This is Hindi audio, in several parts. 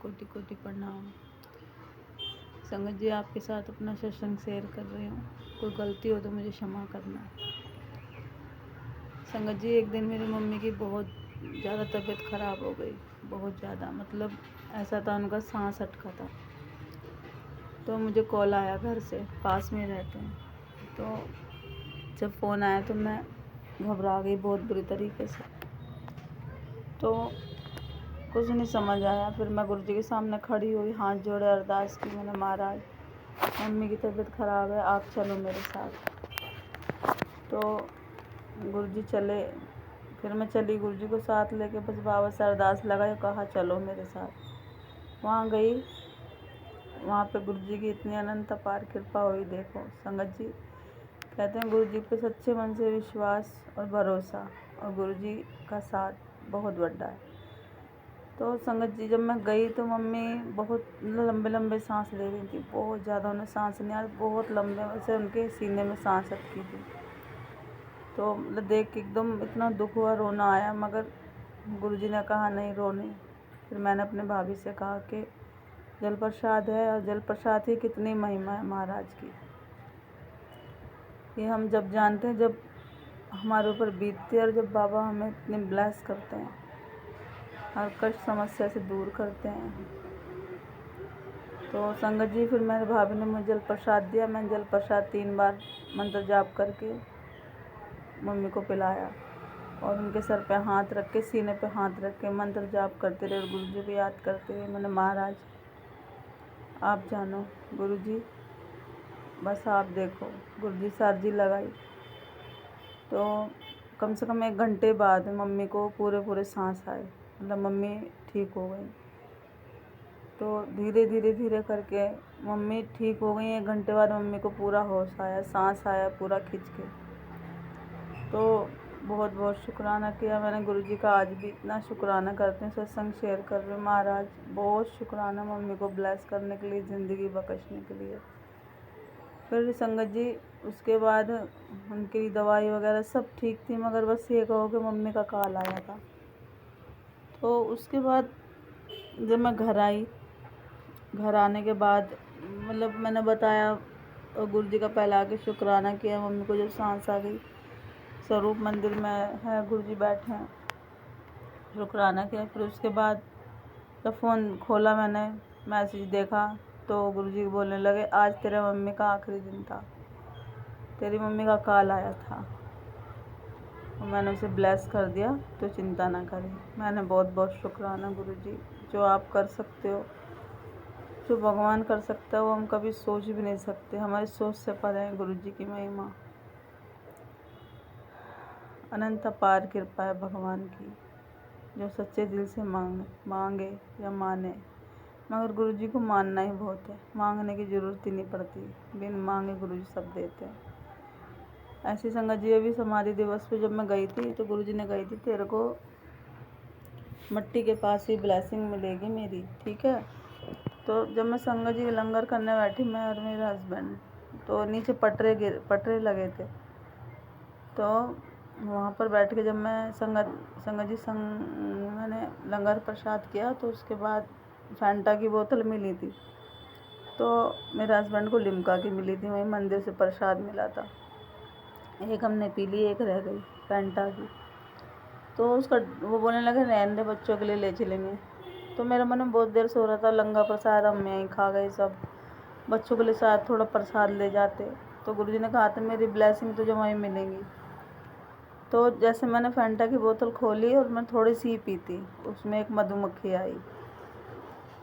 कोटि कोटि प्रणाम। संगत जी, आपके साथ अपना सत्संग शेयर कर रही हूँ। कोई गलती हो तो मुझे क्षमा करना। संगत जी, एक दिन मेरी मम्मी की बहुत ज़्यादा तबीयत ख़राब हो गई। बहुत ज़्यादा, मतलब ऐसा था उनका सांस अटका था। तो मुझे कॉल आया, घर से पास में रहते हैं। तो जब फ़ोन आया तो मैं घबरा गई बहुत बुरी तरीके से। तो कुछ नहीं समझ आया। फिर मैं गुरु जी के सामने खड़ी हुई, हाथ जोड़े अरदास की मैंने, महाराज मम्मी की तबीयत ख़राब है, आप चलो मेरे साथ। तो गुरु जी चले। फिर मैं चली गुरु जी को साथ लेके, बस बाबा से अरदास लगाई, कहा चलो मेरे साथ। वहाँ गई। वहाँ पे गुरु जी की इतनी अनंत अपार कृपा हुई। देखो संगत जी, कहते हैं गुरु जी पे सच्चे मन से विश्वास और भरोसा और गुरु जी का साथ बहुत बड़ा है। तो संगत जी, जब मैं गई तो मम्मी बहुत लंबे लंबे सांस ले रही थी। बहुत ज़्यादा उन्हें सांस नहीं आ रही, बहुत लंबे से उनके सीने में सांस अटकी थी। तो मतलब देख के एकदम इतना दुख हुआ, रोना आया। मगर गुरुजी ने कहा नहीं, रो नहीं। फिर मैंने अपने भाभी से कहा कि जल प्रसाद है, और जल प्रसाद की कितनी महिमा है महाराज की। ये हम जब जानते हैं, जब हमारे ऊपर बीतती है, और जब बाबा हमें इतने ब्लेस करते हैं, हर कष्ट समस्या से दूर करते हैं। तो संगत जी, फिर मेरे भाभी ने मुझे जल प्रसाद दिया। मैंने जल प्रसाद 3 बार मंत्र जाप करके मम्मी को पिलाया, और उनके सर पे हाथ रख के, सीने पे हाथ रख के मंत्र जाप करते रहे, और गुरु जी को याद करते रहे। मैंने, महाराज आप जानो, गुरु जी बस आप देखो। गुरु जी से अर्जी लगाई। तो कम से कम 1 घंटे बाद मम्मी को पूरे सांस आए, मतलब मम्मी ठीक हो गई। तो धीरे धीरे करके मम्मी ठीक हो गई। 1 घंटे बाद मम्मी को पूरा होश आया, सांस आया पूरा खिंच के। तो बहुत बहुत शुक्राना किया मैंने गुरु जी का। आज भी इतना शुक्राना करते हैं, सत्संग शेयर कर रहे हैं। महाराज बहुत शुक्राना मम्मी को ब्लेस करने के लिए, ज़िंदगी बख्शने के लिए। फिर संगत जी, उसके बाद उनकी दवाई वगैरह सब ठीक थी, मगर बस ये कहो कि मम्मी का कॉल आया था। तो उसके बाद जब मैं घर आई, घर आने के बाद मतलब मैंने बताया, और गुरु जी का पहले आके शुक्राना किया। मम्मी को जब सांस आ गई, स्वरूप मंदिर में है, गुरु जी बैठे हैं, शुक्राना किया। फिर उसके बाद जब फ़ोन खोला, मैंने मैसेज देखा, तो गुरु जी बोलने लगे, आज तेरे मम्मी का आखिरी दिन था, तेरी मम्मी का कॉल आया था, और मैंने उसे ब्लेस कर दिया, तो चिंता ना करें। मैंने बहुत बहुत शुक्राना गुरु जी। जो आप कर सकते हो, जो भगवान कर सकता है, वो हम कभी सोच भी नहीं सकते। हमारी सोच से परे है गुरु जी की महिमा। अनंत अपार कृपा है भगवान की, जो सच्चे दिल से मांगे या माने। मगर गुरु जी को मानना ही बहुत है, मांगने की ज़रूरत ही नहीं पड़ती। बिन मांगे गुरु जी सब देते हैं। ऐसी संगत जी, अभी समाधि दिवस पे जब मैं गई थी, तो गुरु जी ने कही थी, तेरे को मट्टी के पास ही ब्लेसिंग मिलेगी मेरी, ठीक है। तो जब मैं संगत जी लंगर करने बैठी, मैं और मेरे हस्बैंड, तो नीचे पटरे लगे थे। तो वहाँ पर बैठ के जब मैं संगत जी मैंने लंगर प्रसाद किया, तो उसके बाद फैंटा की बोतल मिली थी। तो मेरे हस्बैंड को लिम्का की मिली थी, वहीं मंदिर से प्रसाद मिला था। एक हमने पी ली, एक रह गई फैंटा की। तो उसका वो बोलने लगे, रहने दे, बच्चों के लिए ले चलेंगे। तो मेरे मन में बहुत देर से हो रहा था, लंगर प्रसाद हम यहीं खा गए सब, बच्चों के लिए साथ थोड़ा प्रसाद ले जाते। तो गुरुजी ने कहा था, मेरी ब्लेसिंग तुझे वहीं मिलेंगी। तो जैसे मैंने फैंटा की बोतल खोली और मैं थोड़ी सी ही पी थी, उसमें एक मधुमक्खी आई।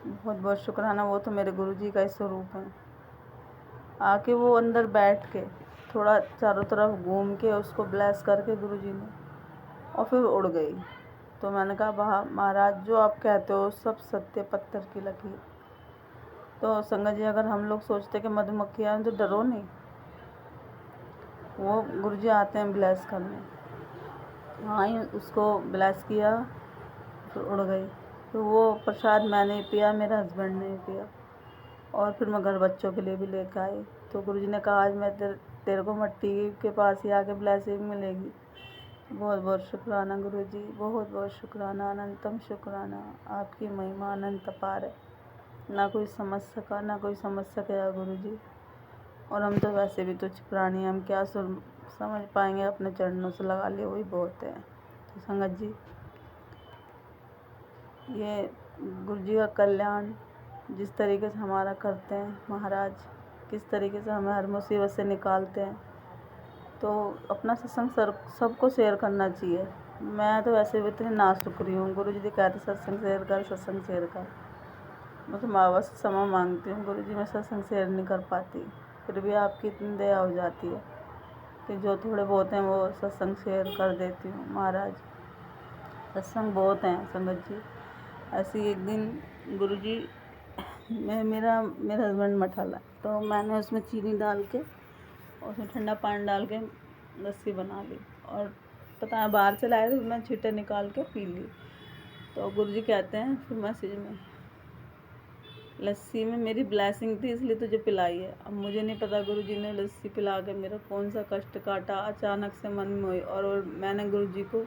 बहुत बहुत शुक्राना, वो तो मेरे गुरुजी का ही स्वरूप है। आके वो अंदर बैठ के थोड़ा चारों तरफ घूम के उसको ब्लेस करके गुरुजी ने, और फिर उड़ गई। तो मैंने कहा, वाह महाराज, जो आप कहते हो सब सत्य, पत्थर की लकीर। तो संगत जी, अगर हम लोग सोचते कि मधुमक्खी आए तो डरो नहीं, वो गुरुजी आते हैं ब्लेस करने। हाँ ही उसको ब्लेस किया, फिर उड़ गई। तो वो प्रसाद मैंने ही पिया, मेरे हस्बैंड ने ही पिया, और फिर मैं घर बच्चों के लिए भी लेकर आई। तो गुरुजी ने कहा, आज मैं तेरे को मट्टी के पास ही आके ब्लेसिंग मिलेगी। बहुत बहुत शुक्राना गुरुजी, बहुत बहुत शुक्राना, अनंतम शुक्राना। आपकी महिमा अनंत अपार है, ना कोई समझ सका ना कोई समझ सकेगा गुरुजी। और हम तो वैसे भी तुच्छ प्राणी हैं, हम क्या समझ पाएंगे, अपने चरणों से लगा लिए वही बहुत है। तो संगत जी, ये गुरुजी का कल्याण जिस तरीके से हमारा करते हैं महाराज, किस तरीके से हमें हर मुसीबत से निकालते हैं, तो अपना सत्संग सबको शेयर करना चाहिए। मैं तो वैसे भी इतनी नाशुक्री हूँ, गुरुजी जी कहते सत्संग शेयर कर, सत्संग शेयर कर। मैं तो माँ बाप से क्षमा मांगती हूँ गुरुजी, मैं सत्संग शेयर नहीं कर पाती, फिर भी आपकी इतनी दया हो जाती है कि जो थोड़े बहुत हैं वो सत्संग शेयर कर देती हूँ। महाराज सत्संग बहुत हैं संगत जी। ऐसे ही एक दिन गुरुजी मेरा हस्बैंड मठाला, तो मैंने उसमें चीनी डाल के और उसमें ठंडा पानी डाल के लस्सी बना ली, और पता है बाहर से लाए थे, मैं छींटे निकाल के पी ली। तो गुरुजी कहते हैं फिर मैसेज में, लस्सी में मेरी ब्लेसिंग थी इसलिए तुझे पिलाई है। अब मुझे नहीं पता गुरुजी ने लस्सी पिला के मेरा कौन सा कष्ट काटा, अचानक से मन में हुई, और मैंने गुरुजी को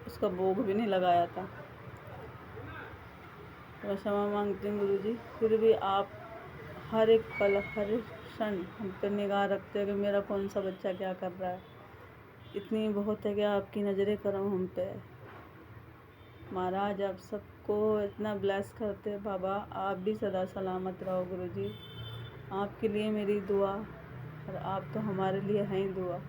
उसका भोग भी नहीं लगाया था। तो क्षमा मांगती हूँ गुरुजी, फिर भी आप हर एक पल हर एक क्षण हम पर निगाह रखते हैं कि मेरा कौन सा बच्चा क्या कर रहा है। इतनी बहुत है कि आपकी नज़रें करम हम पे है। महाराज आप सबको इतना ब्लेस करते हैं बाबा, आप भी सदा सलामत रहो गुरुजी। आपके लिए मेरी दुआ, और आप तो हमारे लिए हैं ही दुआ।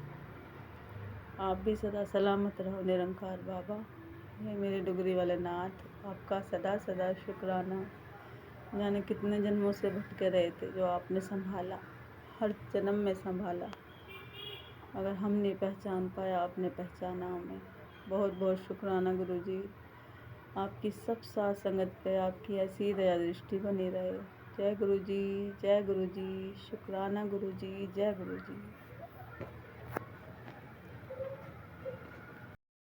आप भी सदा सलामत रहो निरंकार बाबा। ये मेरे डुगरी वाले नाथ, आपका सदा सदा शुक्राना। जाने कितने जन्मों से भटके रहे थे, जो आपने संभाला, हर जन्म में संभाला। अगर हम नहीं पहचान पाया, आपने पहचाना हमें। बहुत बहुत शुक्राना गुरुजी। आपकी सब साथ संगत पे आपकी ऐसी दया दृष्टि बनी रहे। जय गुरुजी, जय गुरुजी, शुक्राना गुरुजी, जय गुरुजी।